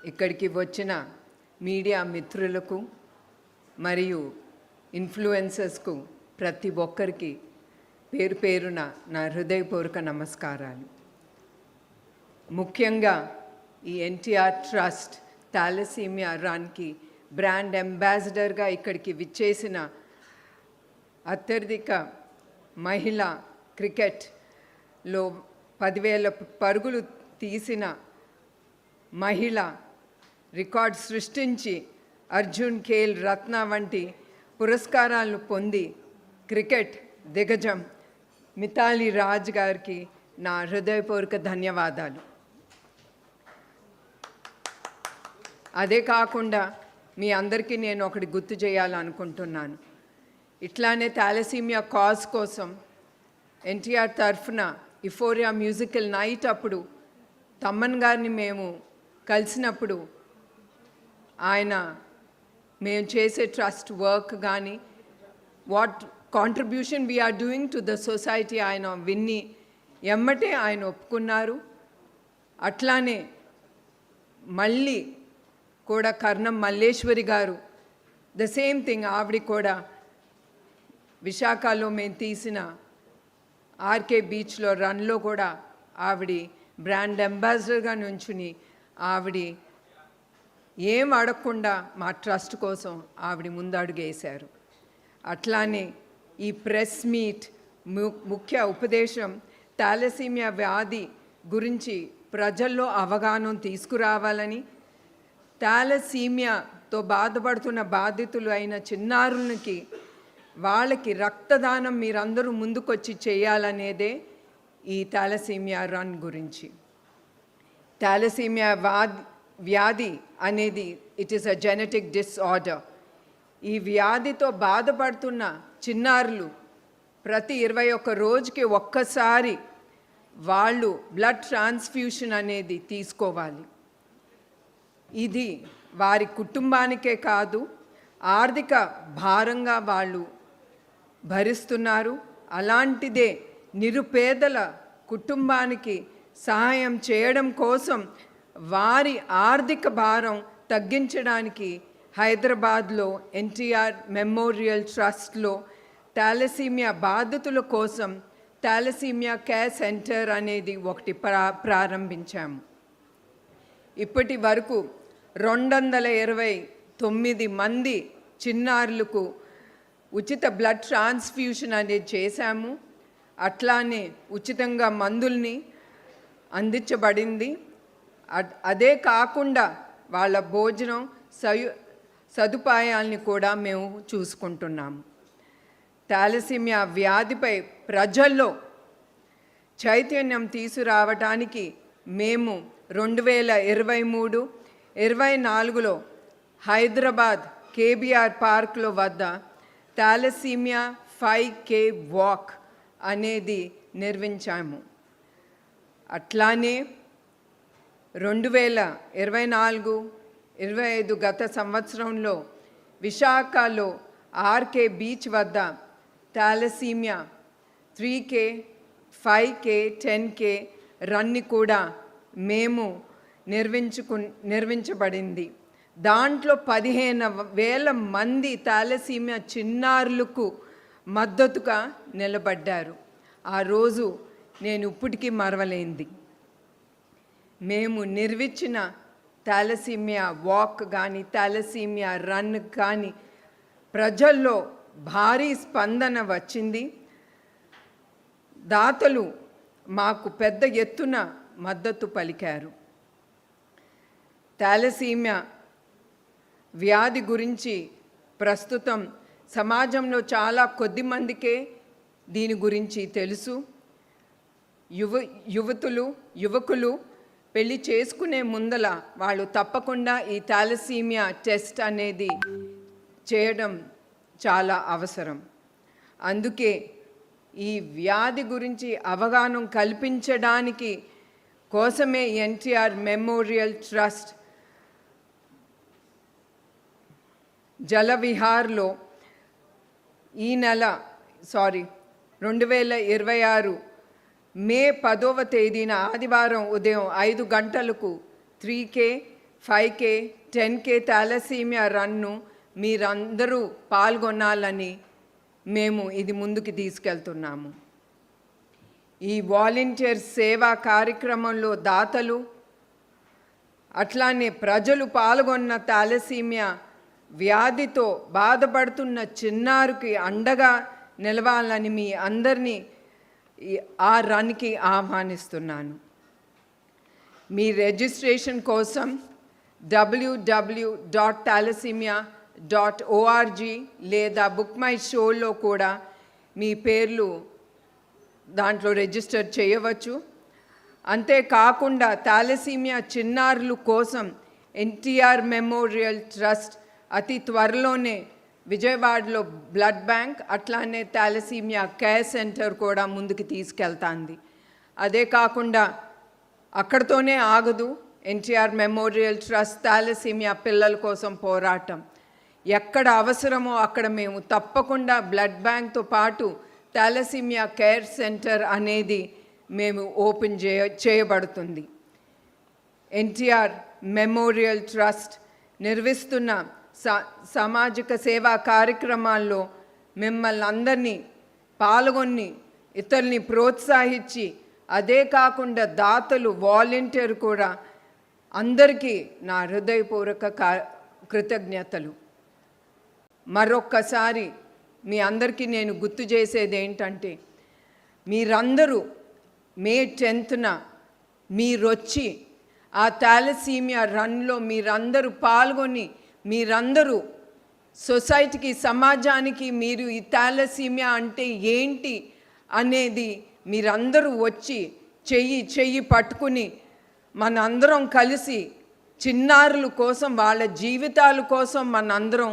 ఇక్కడికి వచ్చిన మీడియా మిత్రులకు మరియు ఇన్ఫ్లుయెన్సర్స్కు ప్రతి ఒక్కరికి పేరు పేరున నా హృదయపూర్వక నమస్కారాలు. ముఖ్యంగా ఈ ఎన్టీఆర్ ట్రస్ట్ థాలసీమియా రన్కి బ్రాండ్ అంబాసిడర్గా ఇక్కడికి విచ్చేసిన అత్యధిక మహిళా క్రికెట్లో 10,000 పరుగులు తీసిన మహిళ, రికార్డ్ సృష్టించి అర్జున్, ఖేల్ రత్న వంటి పురస్కారాలను పొంది క్రికెట్ దిగ్గజం మిథాలీ రాజ్ గారికి నా హృదయపూర్వక ధన్యవాదాలు. అదే కాకుండా మీ అందరికీ నేను ఒకటి గుర్తు చేయాలనుకుంటున్నాను. ఇట్లానే థాలసీమియా కాజ్ కోసం ఎన్టీఆర్ తరఫున ఇఫోరియా మ్యూజికల్ నైట్ అప్పుడు తమ్మన్ గారిని మేము కలిసినప్పుడు ఆయన మేము చేసే ట్రస్ట్ వర్క్ కానీ what contribution we're doing to the society ఆయన విన్ని ఎమ్మటే ఆయన ఒప్పుకున్నారు. అట్లానే మళ్ళీ కూడా కర్ణం మల్లేశ్వరి గారు ద సేమ్ థింగ్, ఆవిడ కూడా విశాఖలో మేము తీసిన ఆర్కే బీచ్లో రన్లో కూడా ఆవిడ బ్రాండ్ అంబాసిడర్గా నుంచుని ఆవిడ ఏం అడగకుండా మా ట్రస్ట్ కోసం ఆవిడ ముందడుగు వేశారు. అట్లానే ఈ ప్రెస్ మీట్ ముఖ్య ఉపదేశం థాలసీమియా వ్యాధి గురించి ప్రజల్లో అవగాహన తీసుకురావాలని, థాలసీమియాతో బాధపడుతున్న బాధితులు అయిన చిన్నారులకి వాళ్ళకి రక్తదానం మీరందరూ ముందుకొచ్చి చేయాలనేదే ఈ థాలసీమియా రన్ గురించి. థాలసీమియా వ్యాధి అనేది it is a genetic disorder. ఈ వ్యాధితో బాధపడుతున్న చిన్నారులు ప్రతి 21 రోజుకి ఒక్కసారి వాళ్ళు బ్లడ్ ట్రాన్స్ఫ్యూషన్ అనేది తీసుకోవాలి. ఇది వారి కుటుంబానికే కాదు, ఆర్థిక భారంగా వాళ్ళు భరిస్తున్నారు. అలాంటిదే నిరుపేదల కుటుంబానికి సహాయం చేయడం కోసం వారి ఆర్థిక భారం తగ్గించడానికి హైదరాబాద్లో ఎన్టీఆర్ మెమోరియల్ ట్రస్ట్లో థాలసీమియా బాధితుల కోసం థాలసీమియా కేర్ సెంటర్ అనేది ఒకటి ప్రారంభించాము. ఇప్పటి వరకు 229 మంది చిన్నారులకు ఉచిత బ్లడ్ ట్రాన్స్ఫ్యూషన్ అనేది చేశాము. అట్లానే ఉచితంగా మందుల్ని అందించబడింది. అదే కాకుండా వాళ్ళ భోజనం సదుపాయాల్ని కూడా మేము చూసుకుంటున్నాము. థాలసీమియా వ్యాధిపై ప్రజల్లో చైతన్యం తీసుకురావడానికి మేము 2023-24లో హైదరాబాద్ కేబీఆర్ పార్క్లో వద్ద థాలసీమియా 5K వాక్ అనేది నిర్వహించాము. అట్లానే 2024-25 గత సంవత్సరంలో విశాఖలో ఆర్కే బీచ్ వద్ద థాలసీమియా 3K, 5K, 10K రన్ని కూడా మేము నిర్వహించబడింది. దాంట్లో 15,000 మంది థాలసీమియా చిన్నారులకు మద్దతుగా నిలబడ్డారు. ఆ రోజు నేను ఇప్పటికీ మరవలేంది. మేము నిర్వహించిన థాలసీమియా వాక్ కానీ థాలసీమియా రన్ కానీ ప్రజల్లో భారీ స్పందన వచ్చింది. దాతలు మాకు పెద్ద ఎత్తున మద్దతు పలికారు. థాలసీమియా వ్యాధి గురించి ప్రస్తుతం సమాజంలో చాలా కొద్ది మందికే దీని గురించి తెలుసు. యువకులు పెళ్లి చేసుకునే ముందల వాళ్ళు తప్పకుండా ఈ థాలసీమియా టెస్ట్ అనేది చేయడం చాలా అవసరం. అందుకే ఈ వ్యాధి గురించి అవగాహన కల్పించడానికి కోసమే ఎన్టీఆర్ మెమోరియల్ ట్రస్ట్ జలవిహార్లో ఈ నెల 2026 మే 10వ తేదీన ఆదివారం ఉదయం 5 గంటలకు 3K, 5K 10K thalassaemia run మీరందరూ పాల్గొనాలని మేము ఇది ముందుకు తీసుకెళ్తున్నాము. ఈ వాలంటీర్ సేవా కార్యక్రమంలో దాతలు అట్లానే ప్రజలు పాల్గొన్న థాలసీమియా వ్యాధితో బాధపడుతున్న చిన్నారికి అండగా నిలవాలని మీ అందరినీ ఆ రన్కి ఆహ్వానిస్తున్నాను. మీ రిజిస్ట్రేషన్ కోసం www.thalassemia.org లేదా బుక్ మై షోలో కూడా మీ పేర్లు దాంట్లో రిజిస్టర్ చేయవచ్చు. అంతేకాకుండా థాలసీమియా చిన్నారుల కోసం ఎన్టీఆర్ మెమోరియల్ ట్రస్ట్ అతి త్వరలోనే విజయవాడలో బ్లడ్ బ్యాంక్ అట్లానే థాలసీమియా కేర్ సెంటర్ కూడా ముందుకు తీసుకెళ్తాంది. అదే కాకుండా అక్కడితోనే ఆగదు. ఎన్టీఆర్ మెమోరియల్ ట్రస్ట్ థాలసీమియా పిల్లల కోసం పోరాటం ఎక్కడ అవసరమో అక్కడ మేము తప్పకుండా బ్లడ్ బ్యాంక్తో పాటు థాలసీమియా కేర్ సెంటర్ అనేది మేము ఓపెన్ చేయబడుతుంది. ఎన్టీఆర్ మెమోరియల్ ట్రస్ట్ నిర్వహిస్తున్న సామాజిక సేవా కార్యక్రమాల్లో మిమ్మల్ని అందరినీ పాల్గొని ఇతరుల్ని ప్రోత్సహించి అదే కాకుండా దాతలు వాలంటీర్ కూడా అందరికీ నా హృదయపూర్వక కృతజ్ఞతలు. మరొక్కసారి మీ అందరికీ నేను గుర్తు చేసేది ఏంటంటే మీరందరూ మే 10న మీరొచ్చి ఆ థాలసీమియా రన్లో మీరందరూ పాల్గొని మీరందరూ సొసైటీకి సమాజానికి మీరు ఈ థాలసీమియా అంటే ఏంటి అనేది మీరందరూ వచ్చి చెయ్యి పట్టుకుని మనందరం కలిసి చిన్నారుల కోసం వాళ్ళ జీవితాల కోసం మనందరం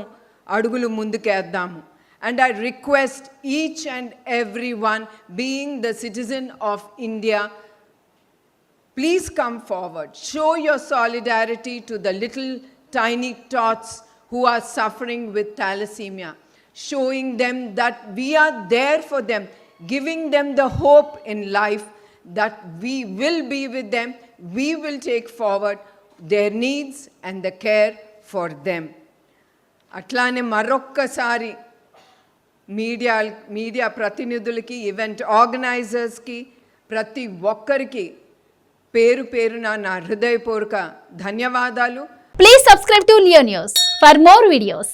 అడుగులు ముందుకేద్దాము. And I request each and everyone, being the citizen of India, please come forward. Show your solidarity to the little tiny tots who are suffering with thalassemia. Showing them that we are there for them. Giving them the hope in life that we will be with them. We will take forward their needs and the care for them. అట్లానే మరొక్కసారి media ప్రతినిధులకి event ఆర్గనైజర్స్కి ప్రతి ఒక్కరికి పేరున నా హృదయపూర్వక ధన్యవాదాలు. Please subscribe to Leo news for more videos.